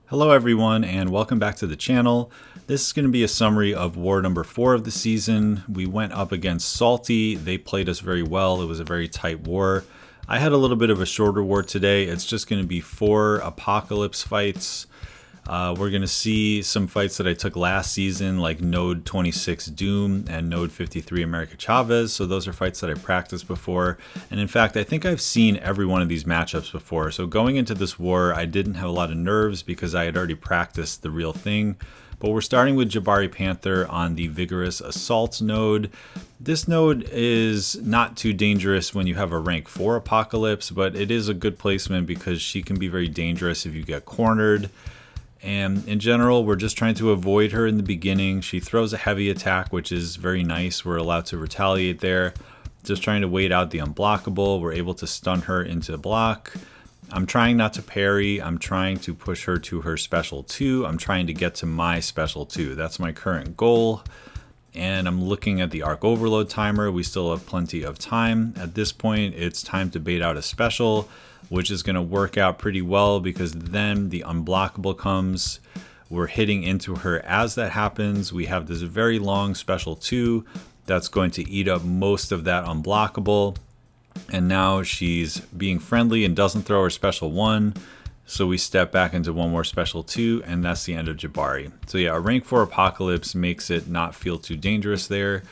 Hello everyone and welcome back to the channel. This is going to be a summary of war number 4 of the season. We went up against Salty. They played us very well. It was a very tight war. I had a little bit of a shorter war today. It's just going to be 4 apocalypse fights. We're going to see some fights that I took last season, like Node 26 Doom and Node 53 America Chavez. So those are fights that I practiced before. And in fact, I think I've seen every one of these matchups before. So going into this war, I didn't have a lot of nerves because I had already practiced the real thing. But we're starting with Jabari Panther on the vigorous assault node. This node is not too dangerous when you have a rank 4 apocalypse, but it is a good placement because she can be very dangerous if you get cornered. And in general, we're just trying to avoid her in the beginning. She throws a heavy attack, which is very nice. We're allowed to retaliate there. Just trying to wait out the unblockable. We're able to stun her into block. I'm trying not to parry. I'm trying to push her to her special 2. I'm trying to get to my special 2. That's my current goal. And I'm looking at the arc overload timer. We still have plenty of time. At this point, it's time to bait out a special, which is going to work out pretty well because then the unblockable comes. We're hitting into her as that happens. We have this very long special 2 that's going to eat up most of that unblockable. And now she's being friendly and doesn't throw her special 1. So we step back into one more special 2, and that's the end of Jabari. So yeah, a rank 4 apocalypse makes it not feel too dangerous there.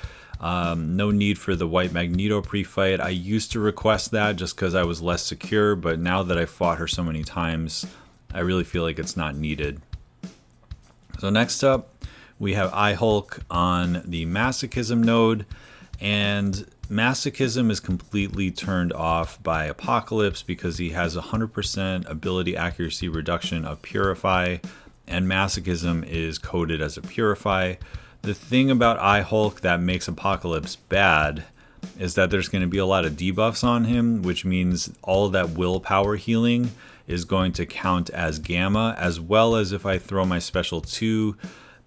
No need for the white Magneto pre-fight. I used to request that just because I was less secure, but now that I fought her so many times, I really feel like it's not needed. So next up, we have iHulk on the masochism node, and masochism is completely turned off by Apocalypse because he has 100% ability accuracy reduction of Purify, and masochism is coded as a Purify. The thing about iHulk that makes Apocalypse bad is that there's going to be a lot of debuffs on him, which means all of that willpower healing is going to count as gamma, as well as if I throw my special 2,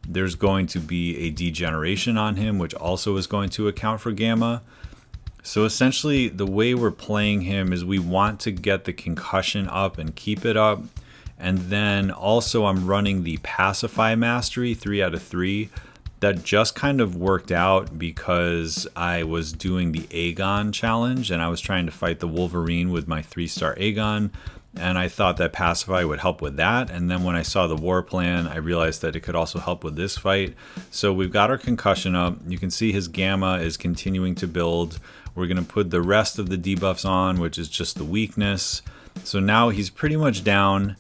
there's going to be a degeneration on him, which also is going to account for gamma. So essentially, the way we're playing him is we want to get the concussion up and keep it up. And then also I'm running the Pacify Mastery 3 out of 3. That just kind of worked out because I was doing the Aegon challenge and I was trying to fight the Wolverine with my 3-star Aegon. And I thought that Pacify would help with that. And then when I saw the war plan, I realized that it could also help with this fight. So we've got our concussion up. You can see his gamma is continuing to build. We're going to put the rest of the debuffs on, which is just the weakness. So now he's pretty much down.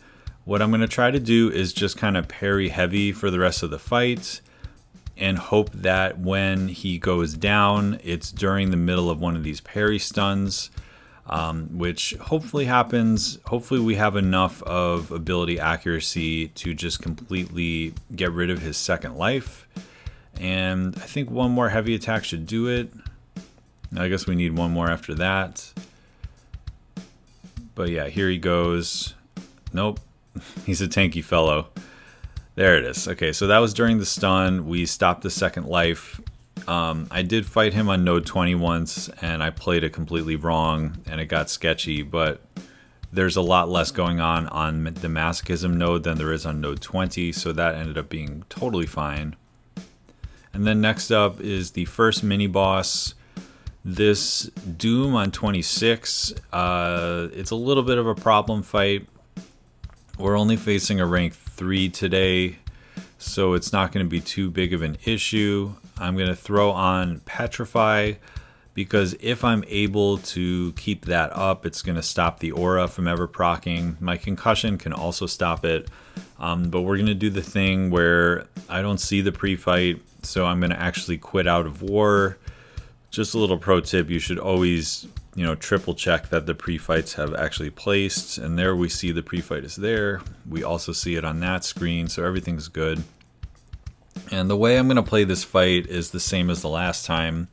What I'm going to try to do is just kind of parry heavy for the rest of the fight and hope that when he goes down, it's during the middle of one of these parry stuns. Which hopefully happens. Hopefully we have enough of ability accuracy to just completely get rid of his second life. And I think one more heavy attack should do it. I guess we need one more after that. But yeah, here he goes. Nope, he's a tanky fellow. There it is. Okay, so that was during the stun. We stopped the second life. I did fight him on node 20 once, and I played it completely wrong, and it got sketchy, but there's a lot less going on the masochism node than there is on node 20, so that ended up being totally fine. And then next up is the first mini-boss, this Doom on 26. It's a little bit of a problem fight. We're only facing a rank 3 today, so it's not going to be too big of an issue. I'm going to throw on Petrify because if I'm able to keep that up, it's going to stop the aura from ever proccing. My concussion can also stop it, but we're going to do the thing where I don't see the pre-fight, so I'm going to actually quit out of war. Just a little pro tip, you should always, triple check that the pre-fights have actually placed, and there we see the pre-fight is there. We also see it on that screen, so everything's good. And the way I'm going to play this fight is the same as the last time.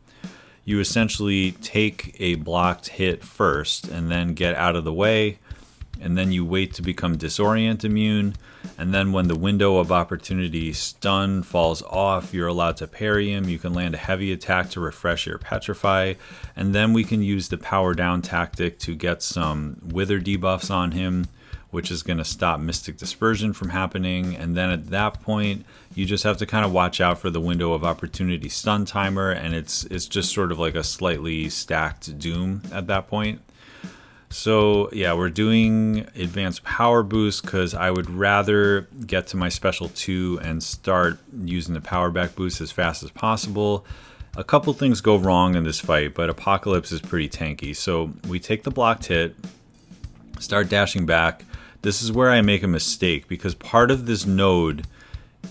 You essentially take a blocked hit first and then get out of the way, and then you wait to become disorient immune, and then when the window of opportunity stun falls off, you're allowed to parry him. You can land a heavy attack to refresh your Petrify, and then we can use the power down tactic to get some wither debuffs on him, which is going to stop Mystic Dispersion from happening. And then at that point, you just have to kind of watch out for the window of opportunity stun timer, and it's just sort of like a slightly stacked doom at that point. So yeah, we're doing advanced power boost because I would rather get to my special 2 and start using the power back boost as fast as possible. A couple things go wrong in this fight, but Apocalypse is pretty tanky. So we take the blocked hit, start dashing back. This is where I make a mistake because part of this node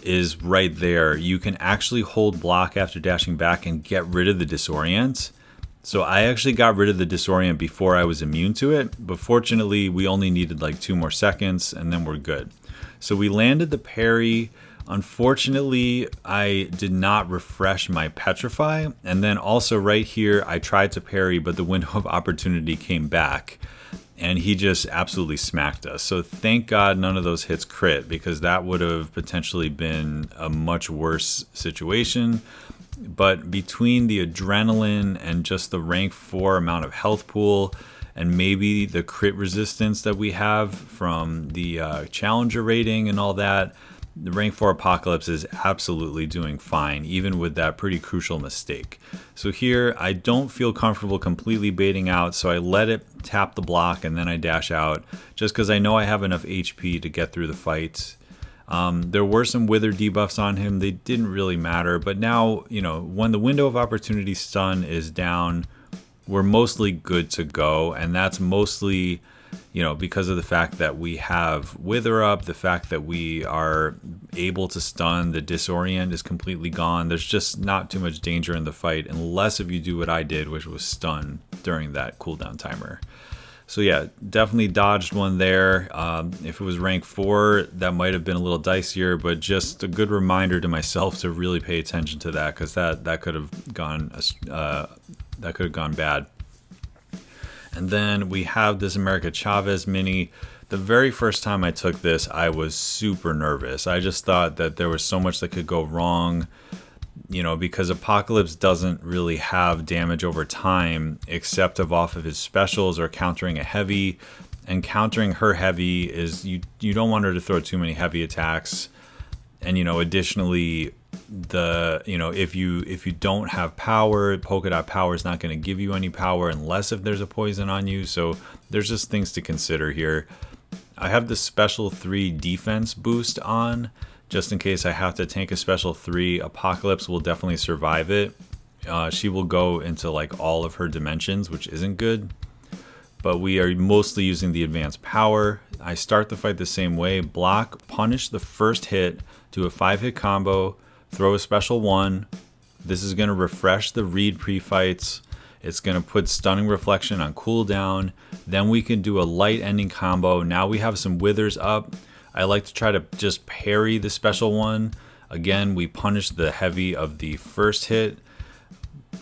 is right there. You can actually hold block after dashing back and get rid of the disorient. So I actually got rid of the disorient before I was immune to it, but fortunately we only needed like 2 more seconds and then we're good. So we landed the parry. Unfortunately, I did not refresh my petrify, and then also right here I tried to parry, but the window of opportunity came back and he just absolutely smacked us. So thank God none of those hits crit, because that would have potentially been a much worse situation. But between the adrenaline and just the rank 4 amount of health pool, and maybe the crit resistance that we have from the challenger rating and all that, the rank 4 Apocalypse is absolutely doing fine, even with that pretty crucial mistake. So here, I don't feel comfortable completely baiting out, so I let it tap the block and then I dash out, just because I know I have enough HP to get through the fight. There were some wither debuffs on him. They didn't really matter, but now, when the window of opportunity stun is down, we're mostly good to go, and that's mostly because of the fact that we have Wither up, the fact that we are able to stun, the disorient is completely gone. There's just not too much danger in the fight, unless if you do what I did, which was stun during that cooldown timer. So yeah, definitely dodged one there. If it was rank 4, that might have been a little dicier, but just a good reminder to myself to really pay attention to that, because that could have gone bad. And then we have this America Chavez mini. The very first time I took this, I was super nervous. I just thought that there was so much that could go wrong, because Apocalypse doesn't really have damage over time except off of his specials or countering a heavy. And countering her heavy is you don't want her to throw too many heavy attacks. And additionally, if you don't have power, polka dot power is not going to give you any power unless if there's a poison on you. So there's just things to consider here. I have the special 3 defense boost on, just in case I have to tank a special 3. Apocalypse will definitely survive it. She will go into like all of her dimensions, which isn't good. But we are mostly using the advanced power. I start the fight the same way. Block, punish the first hit, do a 5-hit combo, throw a special 1. This is going to refresh the read pre-fights. It's going to put Stunning Reflection on cooldown. Then we can do a light ending combo. Now we have some withers up. I like to try to just parry the special 1. Again, we punish the heavy of the first hit.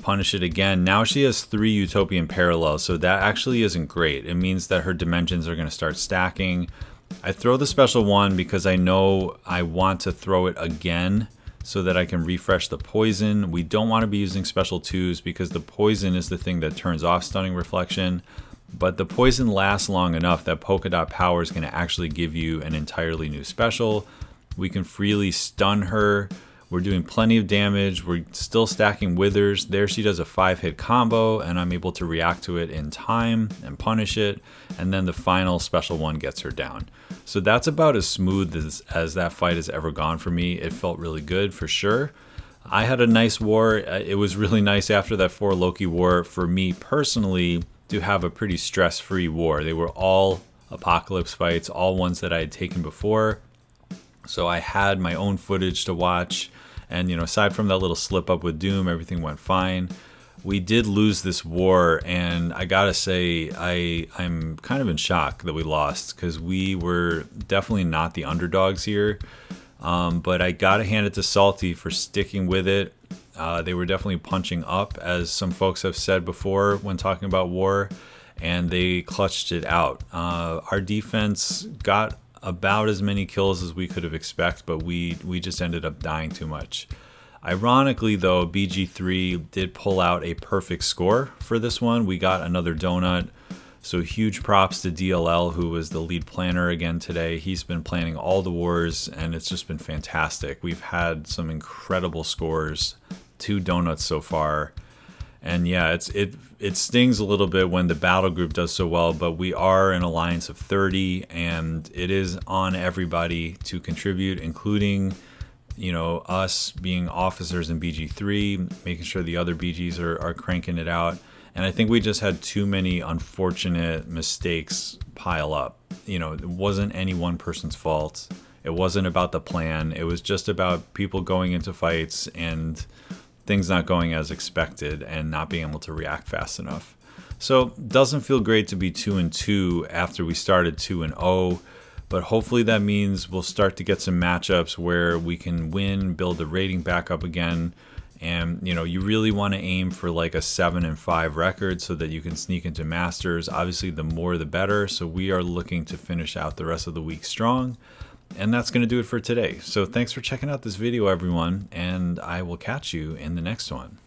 Punish it again. Now she has 3 Utopian Parallels, so that actually isn't great. It means that her dimensions are going to start stacking. I throw the special 1 because I know I want to throw it again so that I can refresh the poison. We don't want to be using special 2s because the poison is the thing that turns off Stunning Reflection. But the poison lasts long enough that polka dot power is going to actually give you an entirely new special. We can freely stun her. We're doing plenty of damage. We're still stacking withers. There she does a 5-hit combo, and I'm able to react to it in time and punish it. And then the final special 1 gets her down. So that's about as smooth as that fight has ever gone for me. It felt really good for sure. I had a nice war. It was really nice after that 4 Loki war for me personally to have a pretty stress-free war. They were all Apocalypse fights, all ones that I had taken before. So I had my own footage to watch. And, aside from that little slip up with Doom, everything went fine. We did lose this war, and I gotta say, I'm kind of in shock that we lost, because we were definitely not the underdogs here. But I gotta hand it to Salty for sticking with it. They were definitely punching up, as some folks have said before when talking about war, and they clutched it out. Our defense got about as many kills as we could have expected, but we just ended up dying too much. Ironically, though, BG3 did pull out a perfect score for this one. We got another donut. So huge props to DLL, who was the lead planner again today. He's been planning all the wars, and it's just been fantastic. We've had some incredible scores, 2 donuts so far. And yeah, it stings a little bit when the battle group does so well, but we are an alliance of 30, and it is on everybody to contribute, including, you know, us being officers in BG3, making sure the other BGs are cranking it out. And I think we just had too many unfortunate mistakes pile up. You know, it wasn't any one person's fault. It wasn't about the plan. It was just about people going into fights and things not going as expected and not being able to react fast enough. So it doesn't feel great to be 2-2 after we started 2-0, but hopefully that means we'll start to get some matchups where we can win, build the rating back up again. And, you know, you really want to aim for like a 7-5 record so that you can sneak into Masters. Obviously, the more the better. So we are looking to finish out the rest of the week strong. And that's going to do it for today. So thanks for checking out this video, everyone. And I will catch you in the next one.